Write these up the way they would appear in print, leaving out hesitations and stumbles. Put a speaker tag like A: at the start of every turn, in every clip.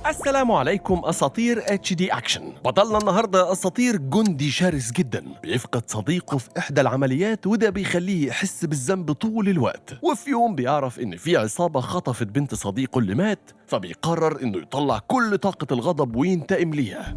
A: السلام عليكم أساطير HD أكشن. بطلنا النهاردة أساطير جندي شرس جدا بيفقد صديقه في إحدى العمليات، وده بيخليه يحس بالذنب طول الوقت. وفي يوم بيعرف إن في عصابة خطفت بنت صديقه اللي مات، فبيقرر إنه يطلع كل طاقة الغضب وينتقم ليها.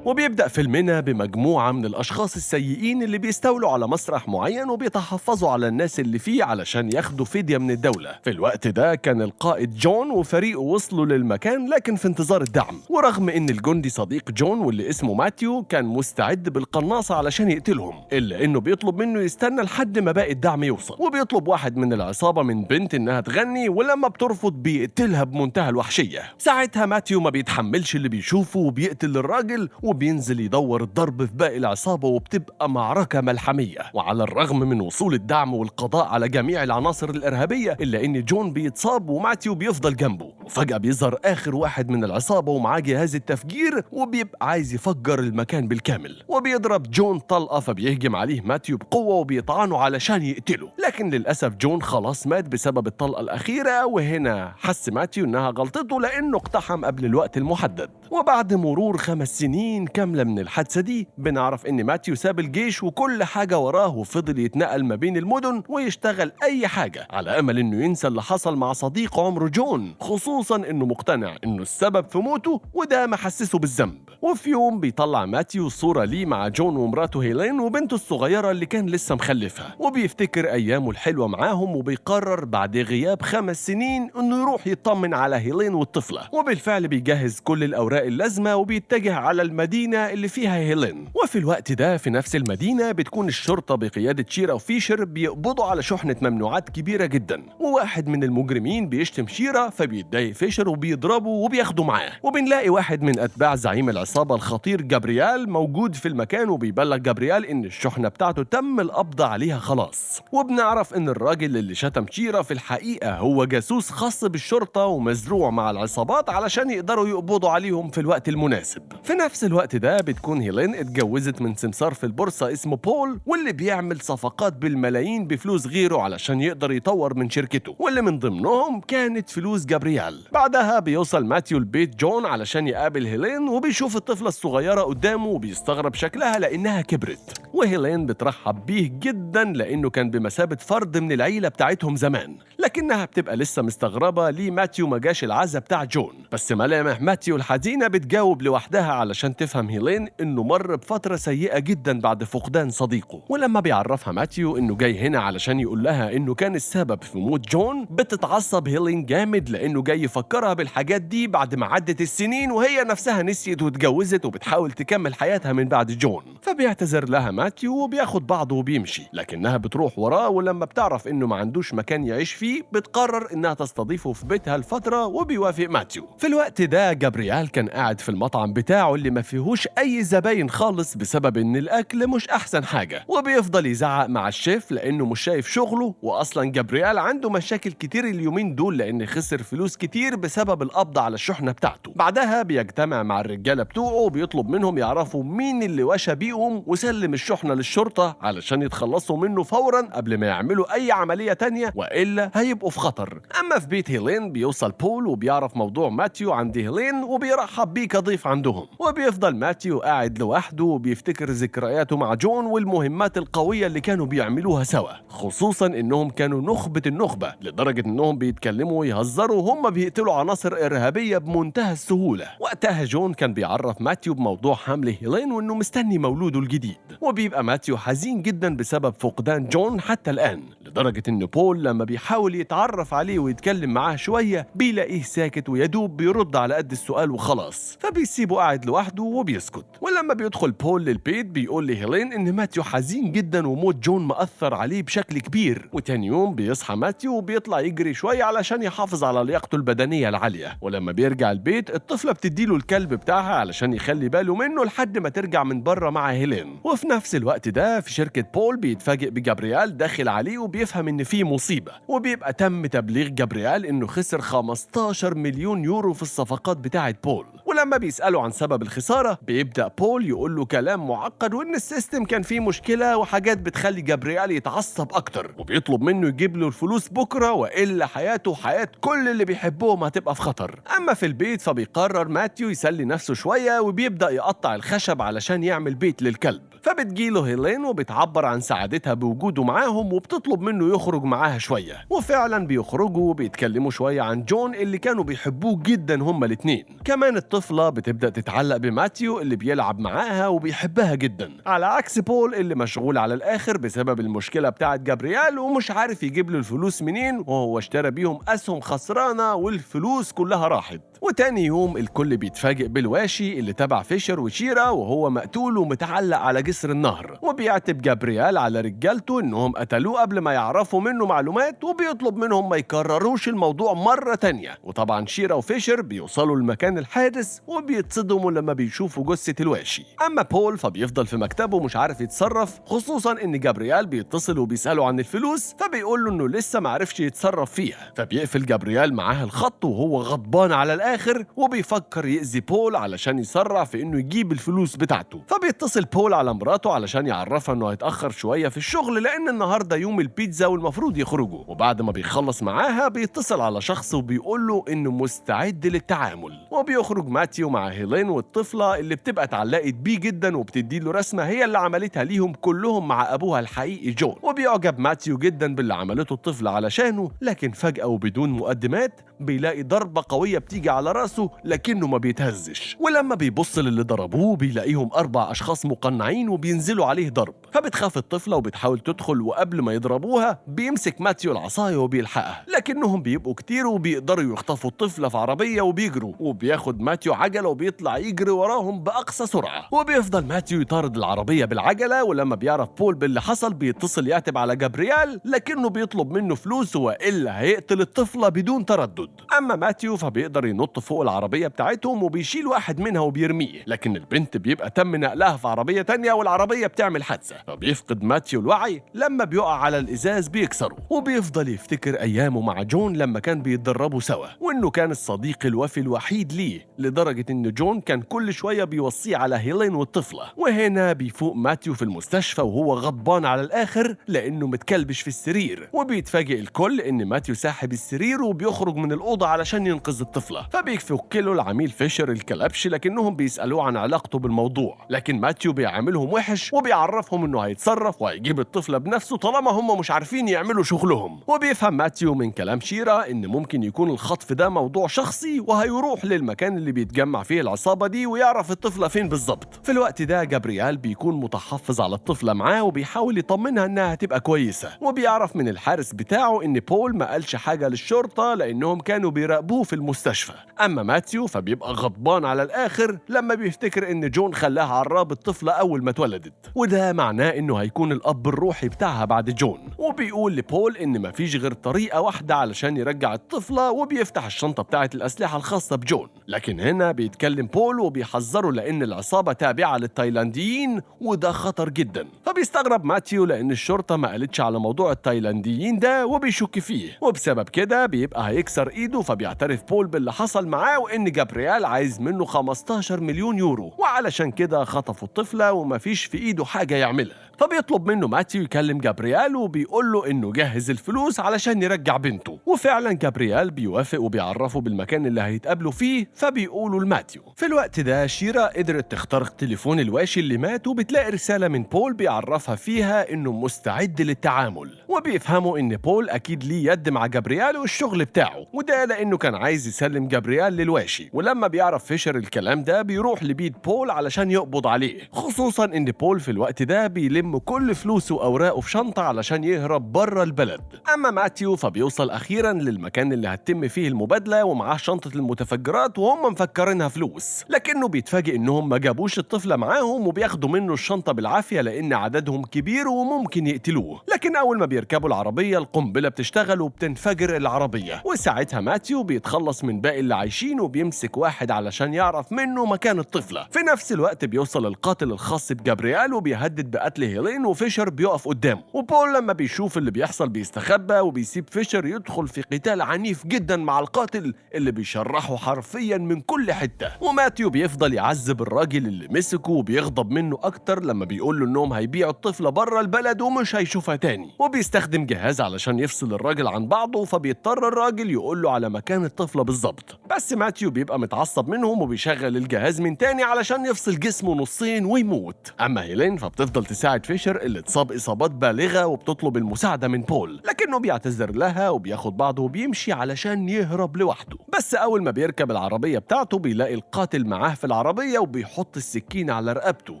A: وبيبدأ فيلمنا بمجموعة من الأشخاص السيئين اللي بيستولوا على مسرح معين وبيتحفظوا على الناس اللي فيه علشان ياخدوا فدية من الدولة. في الوقت ده كان القائد جون وفريقه وصلوا للمكان لكن في انتظار الدعم، ورغم إن الجندي صديق جون واللي اسمه ماتيو كان مستعد بالقناصة علشان يقتلهم، إلا إنه بيطلب منه يستنى لحد ما باقي الدعم يوصل. وبيطلب واحد من العصابة من بنت إنها تغني، ولما بترفض بيقتلها بمنتهى الوحشية. ساعتها ماتيو ما بيتحملش اللي بيشوفه وبيقتل الراجل، وبينزل يدور الضرب في باقي العصابة، وبتبقى معركة ملحمية. وعلى الرغم من وصول الدعم والقضاء على جميع العناصر الإرهابية، إلا إن جون بيتصاب وماتيو بيفضل جنبه. وفجأة بيظهر آخر واحد من العصابة ومعاه جهاز التفجير، وبيبقى عايز يفجر المكان بالكامل. وبيضرب جون طلقة، فبيهجم عليه ماتيو بقوة وبيطعنه علشان يقتله، لكن للأسف جون خلاص مات بسبب الطلقة الأخيرة. وهنا حس ماتيو إنها غلطته لأنه اقتحم قبل الوقت المحدد. وبعد مرور 5 سنين كاملة من الحادثة دي، بنعرف إن ماتيو ساب الجيش وكل حاجة وراه، وفضل يتنقل ما بين المدن ويشتغل أي حاجة على أمل إنه ينسى اللي حصل مع صديق عمره جون، خصوصاً إنه مقتنع إنه السبب في موته، وده محسسه بالذنب. وفي يوم بيطلع ماتيو صورة ليه مع جون ومراته هيلين وبنته الصغيرة اللي كان لسه مخلفها، وبيفتكر أيامه الحلوة معاهم، وبيقرر بعد غياب 5 سنين إنه يروح يطمن على هيلين والطفلة. وبالفعل بيجهز كل الأوراق اللازمة وبيتجه على المدينة اللي فيها هيلين. وفي الوقت ده في نفس المدينة بتكون الشرطة بقيادة شيرا وفيشر بيقبضوا على شحنة ممنوعات كبيرة جدا، وواحد من المجرمين بيشتم شيرا، فبيتضايق فيشر وبيضربه وبياخده معاه. وبنلاقي واحد من أتباع زعيم العصابة الخطير جابريال موجود في المكان، وبيبلغ جابريال إن الشحنة بتاعته تم القبض عليها خلاص. وبنعرف إن الراجل اللي شتم شيرا في الحقيقة هو جاسوس خاص بالشرطة ومزروع مع العصابات علشان يقدروا يقبضوا عليهم في الوقت المناسب. في نفس الوقت ده بتكون هيلين اتجوزت من سمسار في البورصة اسمه بول، واللي بيعمل صفقات بالملايين بفلوس غيره علشان يقدر يطور من شركته، واللي من ضمنهم كانت فلوس جابريال. بعدها بيوصل ماتيو لبيت جون علشان يقابل هيلين، وبيشوف الطفلة الصغيرة قدامه وبيستغرب شكلها لأنها كبرت. وهيلين بترحب بيه جدا لأنه كان بمثابة فرد من العيلة بتاعتهم زمان، لكنها بتبقى لسه مستغربة ليه ماتيو ما جاش العزا بتاع جون. بس ملامح ماتيو الحزينة بتجاوب لوحدها علشان تفهم هيلين إنه مر بفترة سيئة جدا بعد فقدان صديقه. ولما بيعرفها ماتيو إنه جاي هنا علشان يقول لها إنه كان السبب في موت جون، بتتعصب هيلين جامد لأنه جاي يفكرها بالحاجات دي بعد ما عدت السنين وهي نفسها نسيت واتجوزت وبتحاول تكمل حياتها من بعد جون. فبيعتذر لها ماتيو وبياخد بعضه وبيمشي، لكنها بتروح وراه، ولما بتعرف إنه ما عندوش مكان يعيش فيه بتقرر إنها تستضيفه في بيتها لفترة، وبيوافق ماتيو. في الوقت ده جابريال كان قاعد في المطعم بتاعه اللي ما فيهوش أي زباين خالص بسبب إن الأكل مش أحسن حاجة، وبيفضل يزعق مع الشيف لأنه مش شايف شغله. وأصلا جابريال عنده مشاكل كتير اليومين دول لأن خسر فلوس كتير بسبب القبض على الشحنة بتاعته. بعدها بيجتمع مع الرجالة بتوعه وبيطلب منهم يعرفوا مين اللي وشى بيهم وسلم الشحنة للشرطة علشان يتخلصوا منه فورا قبل ما يعملوا أي عملية تانية، وإلا هيبقوا في خطر. أما في بيت هيلين بيوصل بول وبيعرف موضوع ماتيو عند هيلين وبيرحب بيه كضيف عندهم. وبيفضل ماتيو قاعد لوحده وبيفتكر ذكرياته مع جون والمهمات القوية اللي كانوا بيعملوها سوا، خصوصا إنهم كانوا نخبة النخبة لدرجة إنهم بيتكلموا ويهزروا وهم بيقتلوا عناصر إرهابية بمنتهى السهولة. وقتها جون كان بيعرف ماتيو بموضوع حمل هيلين وإنه مستني مولوده الجديد، وبيبقى ماتيو حزين جدا بسبب فقدان جون حتى الآن، لدرجة إن بول لما بيحاول يتعرف عليه ويتكلم معاه شوية بيلاقيه ساكت ويدوب بيرد على قد السؤال وخلاص، فبيسيبه قاعد لوحده وبيسكت. ولما بيدخل بول للبيت بيقول لهيلين إن ماتيو حزين جدا وموت جون مأثر عليه بشكل كبير. وتاني يوم بيصحى ماتيو وبيطلع يجري شوية علشان يحافظ على لياقته البدنية العالية. ولما بيرجع البيت الطفلة بتديله الكلب بتاعها علشان يخلي باله منه لحد ما ترجع من بره مع هيلين. وفي نفس الوقت ده في شركة بول بيتفاجئ بجابريال داخل عليه وبيفهم إن في مصيبة، وبيبقى تم تبليغ جابرييل إنه خسر 15 مليون يورو في الصفقات بتاعة بول. ولما بيسأله عن سبب الخسارة بيبدأ بول يقول له كلام معقد وإن السيستم كان فيه مشكلة وحاجات بتخلي جابرييل يتعصب أكتر، وبيطلب منه يجيب له الفلوس بكرة وإلا حياته وحياة كل اللي بيحبوهم هتبقى في خطر. أما في البيت فبيقرر ماتيو يسلي نفسه شوية وبيبدأ يقطع الخشب علشان يعمل بيت للكلب، فبتجيله هيلين وبتعبر عن سعادتها بوجوده معاهم وبتطلب منه يخرج معاها شوية، وفعلا بيخرجوا وبيتكلموا شوية عن جون اللي كانوا بيحبوه جدا هما الاتنين. كمان الطفلة بتبدأ تتعلق بماتيو اللي بيلعب معاها وبيحبها جدا، على عكس بول اللي مشغول على الآخر بسبب المشكلة بتاعت جابرييل ومش عارف يجيب له الفلوس منين، وهو اشترى بيهم أسهم خسرانة والفلوس كلها راحت. وتاني يوم الكل بيتفاجئ بالواشي اللي تبع فيشر وشيرا وهو مقتول ومتعلق على جسر النهر، وبيعتب جابرييل على رجالته انهم قتلوه قبل ما يعرفوا منه معلومات، وبيطلب منهم ما يكرروش الموضوع مرة تانية. وطبعا شيرا وفيشر بيوصلوا لمكان الحادث وبيتصدموا لما بيشوفوا جثة الواشي. اما بول فبيفضل في مكتبه مش عارف يتصرف، خصوصا ان جابرييل بيتصل وبيسأله عن الفلوس فبيقول له انه لسه معرفش يتصرف فيها، فبيقفل جابرييل معاه الخط وهو غضبان على الآخر وبيفكر يأذي بول علشان يسرع في انه يجيب الفلوس بتاعته. فبيتصل بول على مراته علشان يعرفها انه هيتأخر شوية في الشغل لان النهارده يوم البيتزا والمفروض يخرجوا، وبعد ما بيخلص معاها بيتصل على شخص وبيقول له انه مستعد للتعامل. وبيخرج ماتيو مع هيلين والطفلة اللي بتبقى اتعلقت بيه جدا وبتديله رسمة هي اللي عملتها ليهم كلهم مع ابوها الحقيقي جون، وبيعجب ماتيو جدا باللي عملته الطفلة علشانه، لكن فجأة وبدون مقدمات بيلاقي ضربة قوية بتيجي على راسه لكنه ما بيتهزش، ولما بيبص للي ضربوه بيلاقيهم 4 أشخاص مقنعين وبينزلوا عليه ضرب، فبتخاف الطفلة وبتحاول تدخل، وقبل ما يضربوها بيمسك ماتيو العصاية وبيلحقها، لكنهم بيبقوا كتير وبيقدروا يخطفوا الطفلة في عربية وبيجروا، وبياخد ماتيو عجلة وبيطلع يجري وراهم بأقصى سرعة، وبيفضل ماتيو يطارد العربية بالعجلة. ولما بيعرف بول باللي حصل بيتصل يعتب على جابرييل لكنه بيطلب منه فلوس وإلا هيقتل الطفلة بدون تردد. أما ماتيو فبيقدر ينط فوق العربية بتاعتهم وبيشيل واحد منها وبيرميه، لكن البنت بيبقى تم نقلها في عربية تانية والعربية بتعمل حادثة، فبيفقد ماتيو الوعي لما بيقع على الإزاز بيكسره، وبيفضل يفتكر أيامه مع جون لما كان بيتدربوا سوا وإنه كان الصديق الوفي الوحيد ليه، لدرجة إن جون كان كل شوية بيوصيه على هيلين والطفلة. وهنا بيفوق ماتيو في المستشفى وهو غضبان على الآخر لأنه متكلبش في السرير، وبيتفاجئ الكل إن ماتيو ساحب السرير وبيخرج من الأوضة علشان ينقذ الطفلة، فبيفك له العميل فيشر الكلبش لكنهم بيسألوه عن علاقته بالموضوع، لكن ماتيو بيعاملهم وحش وبيعرفهم إنه هيتصرف وهيجيب الطفلة بنفسه طالما هم مش عارفين يعملوا شغلهم. وبيفهم ماتيو من كلام شيرا إن ممكن يكون الخطف ده موضوع شخصي وهيروح للمكان اللي بيتجمع فيه العصابة دي ويعرف الطفلة فين بالظبط. في الوقت ده جابرييل بيكون متحفظ على الطفلة معاه وبيحاول يطمنها إنها هتبقى كويسة، وبيعرف من الحارس بتاعه إن بول ما قالش حاجة للشرطة لأنهم كانوا بيراقبوه في المستشفى. أما ماتيو فبيبقى غضبان على الآخر لما بيفتكر إن جون خلاها عراب الطفلة أول ما اتولدت، وده معناه إنه هيكون الأب الروحي بتاعها بعد جون. وبيقول لبول إن مفيش غير طريقة واحدة علشان يرجع الطفلة، وبيفتح الشنطة بتاعت الأسلحة الخاصة بجون، لكن هنا بيتكلم بول وبيحذره لأن العصابة تابعة للتايلانديين وده خطر جدا. فبيستغرب ماتيو لأن الشرطة ما قالتش على موضوع التايلانديين ده وبيشك فيه، وبسبب كده بيبقى هيكسر إيده. فبيعترف بول باللي حصل معاه وإن جابرييل عايز منه 15 مليون يورو، وعلشان كده خطفوا الطفلة ومفيش في إيده حاجة يعملها. فبيطلب منه ماتيو يكلم جابرييل وبيقول له إنه جهز الفلوس علشان يرجع بنته، وفعلا جابرييل بيوافق وبيعرفه بالمكان اللي هيتقابلوا فيه. فبيقولوا لماتيو. في الوقت ده شيرا قدرت تخترق تليفون الواشي اللي مات وبتلاقي رسالة من بول بيعرفها فيها إنه مستعد للتعامل، وبيفهموا إن بول أكيد ليه يد مع جابرييل والشغل بتاعه، وده لأنه كان عايز يسلم جابرييل للواشي. ولما بيعرف فيشر الكلام ده بيروح لبيت بول علشان يقبض عليه، خصوصا إن بول في الوقت ده بيلم كل فلوسه وأوراقه في شنطة علشان يهرب بره البلد. أما ماتيو فبيوصل أخيرا للمكان اللي هتتم فيه المبادلة ومعاه شنطة المتفجرات وهم مفكرينها فلوس، لكنه بيتفاجئ إنهم ما جابوش الطفلة معاهم وبياخدوا منه الشنطة بالعافية لأن عددهم كبير وممكن يقتلوه. لكن أول ما بيركبوا العربية القنبلة بتشتغل وبتنفجر العربية، وساعتها ماتيو بيتخلص من باقي اللي عايشين وبيمسك واحد علشان يعرف منه مكان الطفلة. في نفس الوقت بيوصل القاتل الخاص بجابرييل وبيهدد بقتل هيلين وفيشر بيقف قدامه، وبول لما بيشوف اللي بيحصل بيستخبى وبيسيب فيشر يدخل في قتال عنيف جدا مع القاتل اللي بيشرحه حرفيا من كل حتة. وماتيو بيفضل يعذب الراجل اللي مسكه وبيغضب منه اكتر لما بيقول له انهم هيبيعوا الطفلة بره البلد ومش هيشوفها تاني، وبيستخدم جهاز علشان يفصل الراجل عن بعضه، فبيضطر الراجل يقول له على مكان الطفلة بالظبط. بس ماتيو بيبقى متعصب منهم وبيشغل الجهاز من تاني علشان يفصل جسمه نصين ويموت. اما هيلين فبتفضل تساعد فيشر اللي اتصاب اصابات بالغة وبتطلب المساعدة من بول، لكنه بيعتذر لها وبياخد بعضه وبيمشي علشان يهرب لوحده. بس اول ما بيركب العربية بتاعته بيلاقي القاتل معاه في العربية وبيحط السكين على رقبته،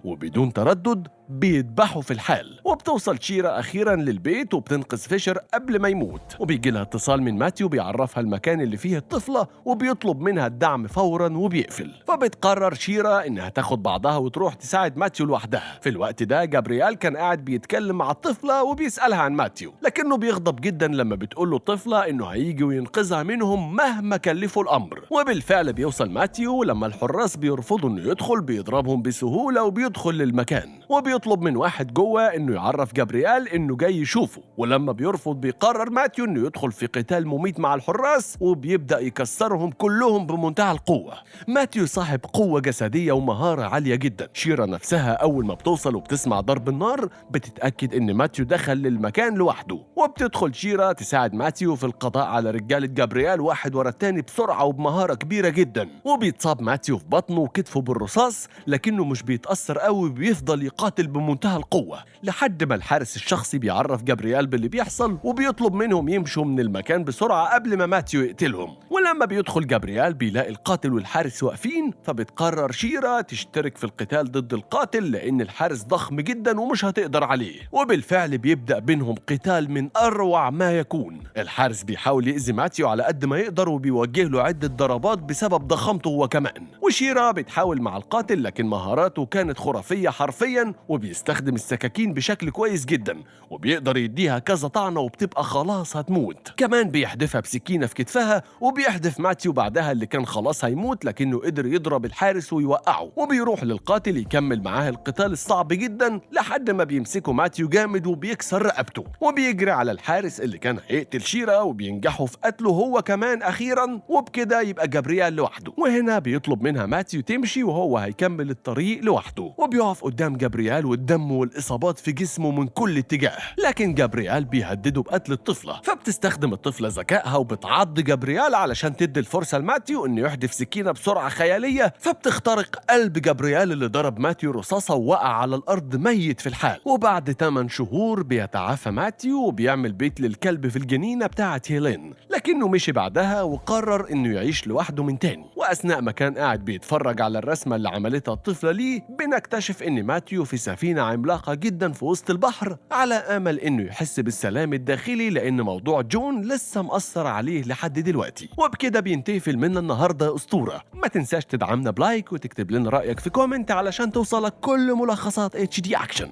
A: وبدون تردد بيذبحه في الحال. وبتوصل شيرا أخيرا للبيت وبتنقذ فيشر قبل ما يموت، وبيجي لها اتصال من ماتيو بيعرفها المكان اللي فيه الطفلة وبيطلب منها الدعم فورا وبيقفل. فبتقرر شيرا إنها تاخد بعضها وتروح تساعد ماتيو لوحدها. في الوقت ده جابرييل كان قاعد بيتكلم مع الطفلة وبيسألها عن ماتيو، لكنه بيغضب جدا لما بتقول له الطفلة إنه هيجي وينقذها منهم مهما كلفوا الأمر. وبالفعل بيوصل ماتيو، لما الحراس بيرفضوا إنه يدخل بيضربهم بسهولة وبيدخل للمكان، وبيطلب من واحد جوه انه يعرف جابرييل انه جاي يشوفه. ولما بيرفض بيقرر ماتيو انه يدخل في قتال مميت مع الحراس وبيبدأ يكسرهم كلهم بمنتهى القوة. ماتيو صاحب قوة جسدية ومهارة عالية جدا. شيرا نفسها اول ما بتوصل وبتسمع ضرب النار بتتأكد ان ماتيو دخل للمكان لوحده، وبتدخل شيرا تساعد ماتيو في القضاء على رجالة جابرييل واحد ورا التاني بسرعة وبمهارة كبيرة جدا. وبيتصاب ماتيو في بطنه وكتفه بالرصاص، لكنه مش بيتأثر قوي وبيفضل يقاتل بمنتهى القوة لحد ما الحارس الشخصي بيعرف جابرييل باللي بيحصل وبيطلب منهم يمشوا من المكان بسرعة قبل ما ماتيو يقتلهم. ولما بيدخل جابرييل بيلاقي القاتل والحارس واقفين، فبتقرر شيرا تشترك في القتال ضد القاتل لأن الحارس ضخم جدا ومش هتقدر عليه. وبالفعل بيبدأ بينهم قتال من أروع ما يكون. الحارس بيحاول يأذي ماتيو على قد ما يقدر وبيوجه له عدة ضربات بسبب ضخامته هو كمان. وشيرا بتحاول مع القاتل لكن مهاراته كانت خرافية حرفيا، وبيستخدم السكاكين بشكل كويس جدا وبيقدر يديها كذا طعنة وبتبقى خلاص هتموت. كمان بيحدفها بسكينة في كتفها، وبيحدف ماتيو بعدها اللي كان خلاص هيموت لكنه قدر يضرب الحارس ويوقعه. وبيروح للقاتل يكمل معاه القتال الصعب جدا لحد ما بيمسكه ماتيو جامد وبيكسر رقبته، وبيجري على الحارس اللي كان هيقتل شيرا وبينجحوا في قتله هو كمان أخيرا. وبكده يبقى جابرييل لوحده، وهنا بيطلب منها ماتيو تمشي وهو هيكمل الطريق لوحده. وبيقف قدام جابرييل والدم والإصابات في جسمه من كل اتجاه، لكن جابرييل بيهدده بقتل الطفلة، فبتستخدم الطفلة ذكائها وبتعض جابرييل علشان تدي الفرصة لماتيو انه يحدف سكينة بسرعة خيالية، فبتخترق قلب جابرييل اللي ضرب ماتيو رصاصة ووقع على الأرض ميت في الحال. وبعد 8 شهور بيتعافى ماتيو وبيعمل بيت للكلب في الجنينة بتاعة هيلين، لكنه مشي بعدها وقرر انه يعيش لوحده من تاني. وأثناء ما كان قاعد بيتفرج على الرسمة اللي عملتها الطفلة ليه، بنكتشف ان ماتيو في سفينة عملاقة جدا في وسط البحر على امل انه يحس بالسلام الداخلي، لان موضوع جون لسه مأثر عليه لحد دلوقتي. وبكده بينتهي فيلمنا النهارده يا اسطوره. ما تنساش تدعمنا بلايك وتكتب لنا رايك في كومنت علشان توصلك كل ملخصات HD أكشن.